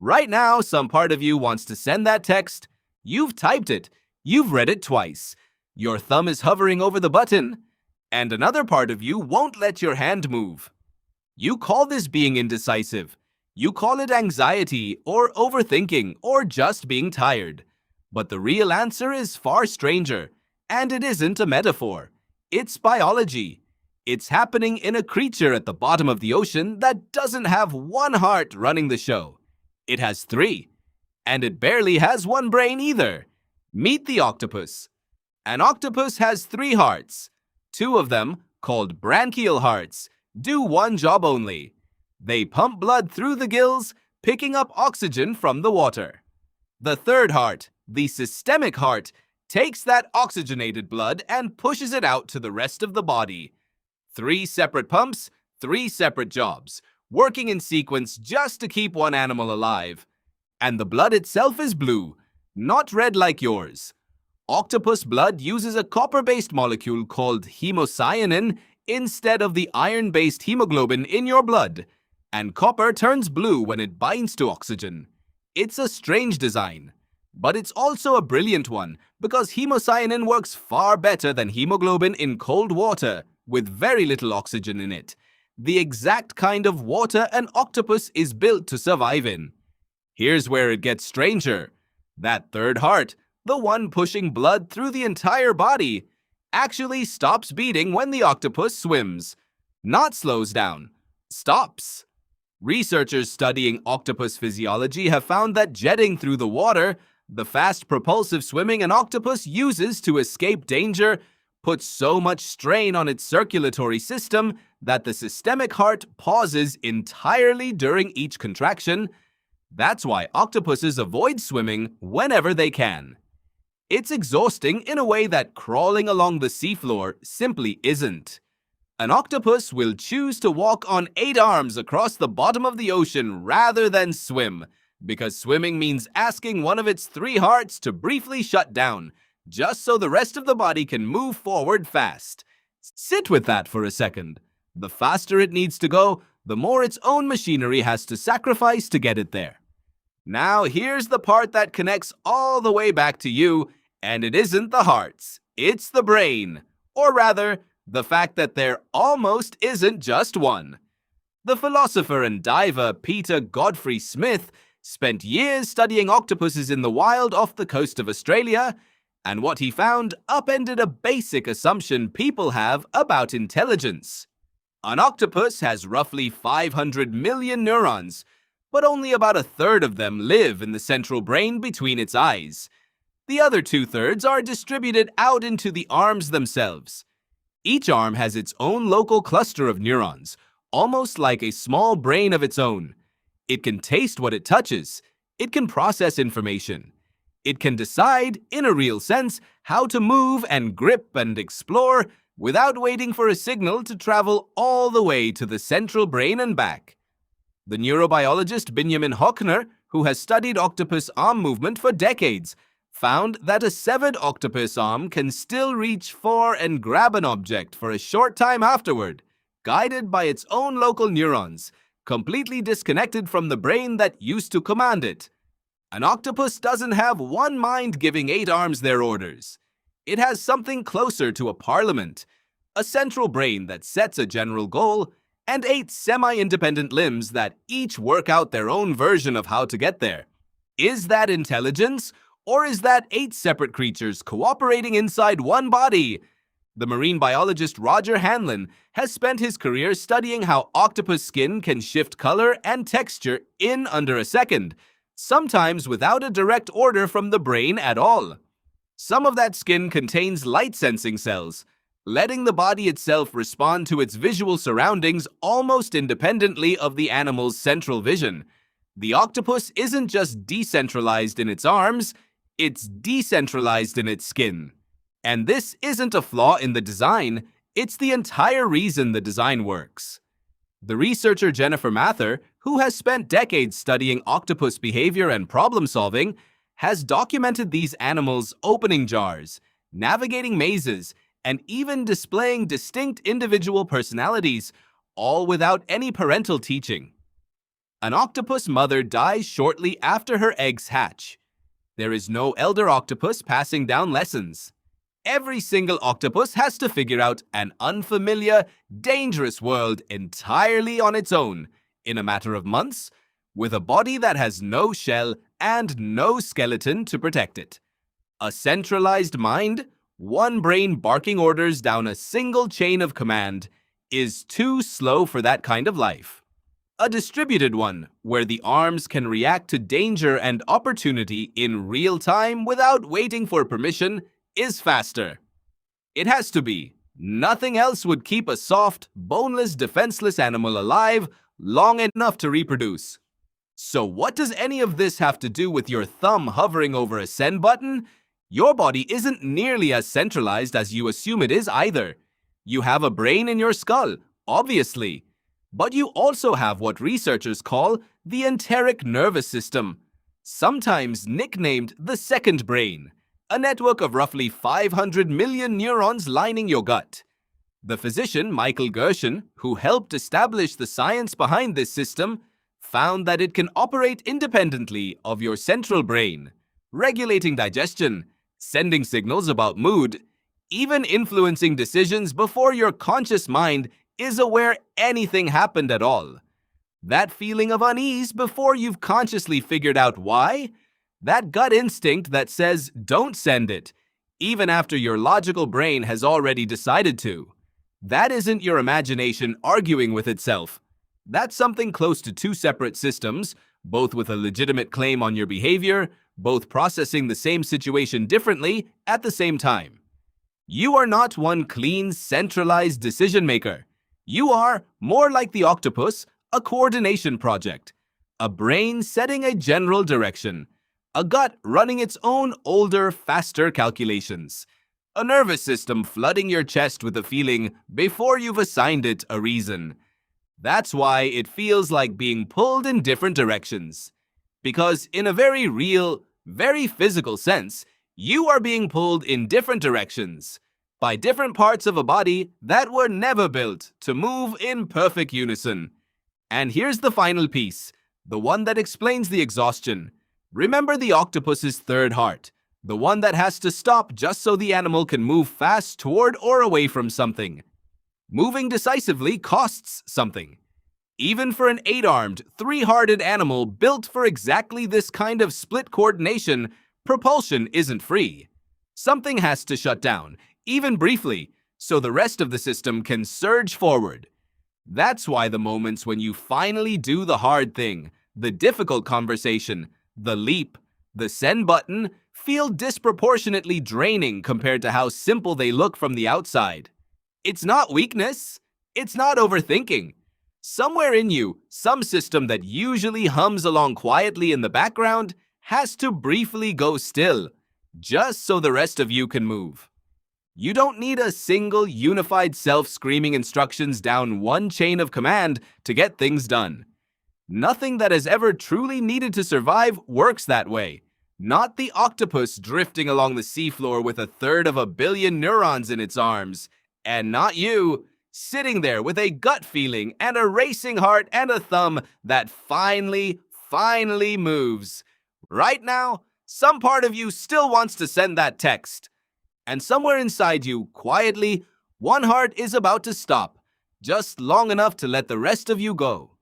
Right now, some part of you wants to send that text. You've typed it. You've read it twice. Your thumb is hovering over the button. And another part of you won't let your hand move. You call this being indecisive. You call it anxiety, or overthinking, or just being tired. But the real answer is far stranger, and it isn't a metaphor. It's biology. It's happening in a creature at the bottom of the ocean that doesn't have one heart running the show. It has three, and it barely has one brain either. Meet the octopus. An octopus has three hearts. Two of them, called branchial hearts, do one job only. They pump blood through the gills, picking up oxygen from the water. The third heart, the systemic heart, takes that oxygenated blood and pushes it out to the rest of the body. Three separate pumps, three separate jobs, working in sequence just to keep one animal alive. And the blood itself is blue, not red like yours. Octopus blood uses a copper-based molecule called hemocyanin instead of the iron-based hemoglobin in your blood, and copper turns blue when it binds to oxygen. It's a strange design, but it's also a brilliant one because hemocyanin works far better than hemoglobin in cold water with very little oxygen in it, the exact kind of water an octopus is built to survive in. Here's where it gets stranger. That third heart, the one pushing blood through the entire body, actually stops beating when the octopus swims. Not slows down, stops. Researchers studying octopus physiology have found that jetting through the water, the fast propulsive swimming an octopus uses to escape danger, puts so much strain on its circulatory system that the systemic heart pauses entirely during each contraction. That's why octopuses avoid swimming whenever they can. It's exhausting in a way that crawling along the seafloor simply isn't. An octopus will choose to walk on 8 arms across the bottom of the ocean rather than swim, because swimming means asking one of its 3 hearts to briefly shut down, just so the rest of the body can move forward fast. Sit with that for a second. The faster it needs to go, the more its own machinery has to sacrifice to get it there. Now here's the part that connects all the way back to you, and it isn't the hearts, it's the brain. Or rather, the fact that there almost isn't just one. The philosopher and diver Peter Godfrey-Smith spent years studying octopuses in the wild off the coast of Australia, and what he found upended a basic assumption people have about intelligence. An octopus has roughly 500 million neurons, but only about a third of them live in the central brain between its eyes. The other 2/3 are distributed out into the arms themselves. Each arm has its own local cluster of neurons, almost like a small brain of its own. It can taste what it touches. It can process information. It can decide, in a real sense, how to move and grip and explore without waiting for a signal to travel all the way to the central brain and back. The neurobiologist Benjamin Hochner, who has studied octopus arm movement for decades, found that a severed octopus arm can still reach for and grab an object for a short time afterward, guided by its own local neurons, completely disconnected from the brain that used to command it. An octopus doesn't have one mind giving 8 arms their orders. It has something closer to a parliament, a central brain that sets a general goal, and 8 semi-independent limbs that each work out their own version of how to get there. Is that intelligence? Or is that 8 separate creatures cooperating inside one body? The marine biologist Roger Hanlon has spent his career studying how octopus skin can shift color and texture in under a second, sometimes without a direct order from the brain at all. Some of that skin contains light-sensing cells, letting the body itself respond to its visual surroundings almost independently of the animal's central vision. The octopus isn't just decentralized in its arms, it's decentralized in its skin. And this isn't a flaw in the design, it's the entire reason the design works. The researcher Jennifer Mather, who has spent decades studying octopus behavior and problem solving, has documented these animals opening jars, navigating mazes, and even displaying distinct individual personalities, all without any parental teaching. An octopus mother dies shortly after her eggs hatch. There is no elder octopus passing down lessons. Every single octopus has to figure out an unfamiliar, dangerous world entirely on its own, in a matter of months, with a body that has no shell and no skeleton to protect it. A centralized mind, one brain barking orders down a single chain of command, is too slow for that kind of life. A distributed one, where the arms can react to danger and opportunity in real time without waiting for permission, is faster. It has to be. Nothing else would keep a soft, boneless, defenseless animal alive long enough to reproduce. So what does any of this have to do with your thumb hovering over a send button? Your body isn't nearly as centralized as you assume it is either. You have a brain in your skull, obviously. But you also have what researchers call the enteric nervous system, sometimes nicknamed the second brain, a network of roughly 500 million neurons lining your gut. The physician Michael Gershon, who helped establish the science behind this system, found that it can operate independently of your central brain, regulating digestion, sending signals about mood, even influencing decisions before your conscious mind is aware anything happened at all. That feeling of unease before you've consciously figured out why? That gut instinct that says don't send it, even after your logical brain has already decided to. That isn't your imagination arguing with itself. That's something close to two separate systems, both with a legitimate claim on your behavior, both processing the same situation differently at the same time. You are not one clean, centralized decision maker. You are, more like the octopus, a coordination project, a brain setting a general direction, a gut running its own older, faster calculations, a nervous system flooding your chest with a feeling before you've assigned it a reason. That's why it feels like being pulled in different directions. Because in a very real, very physical sense, you are being pulled in different directions by different parts of a body that were never built to move in perfect unison. And here's the final piece, the one that explains the exhaustion. Remember the octopus's third heart, the one that has to stop just so the animal can move fast toward or away from something. Moving decisively costs something. Even for an 8-armed, 3-hearted animal built for exactly this kind of split coordination, propulsion isn't free. Something has to shut down, even briefly, so the rest of the system can surge forward. That's why the moments when you finally do the hard thing, the difficult conversation, the leap, the send button, feel disproportionately draining compared to how simple they look from the outside. It's not weakness. It's not overthinking. Somewhere in you, some system that usually hums along quietly in the background has to briefly go still, just so the rest of you can move. You don't need a single unified self screaming instructions down one chain of command to get things done. Nothing that has ever truly needed to survive works that way. Not the octopus drifting along the seafloor with 1/3 of a billion neurons in its arms. And not you, sitting there with a gut feeling and a racing heart and a thumb that finally moves. Right now, some part of you still wants to send that text. And somewhere inside you, quietly, one heart is about to stop, just long enough to let the rest of you go.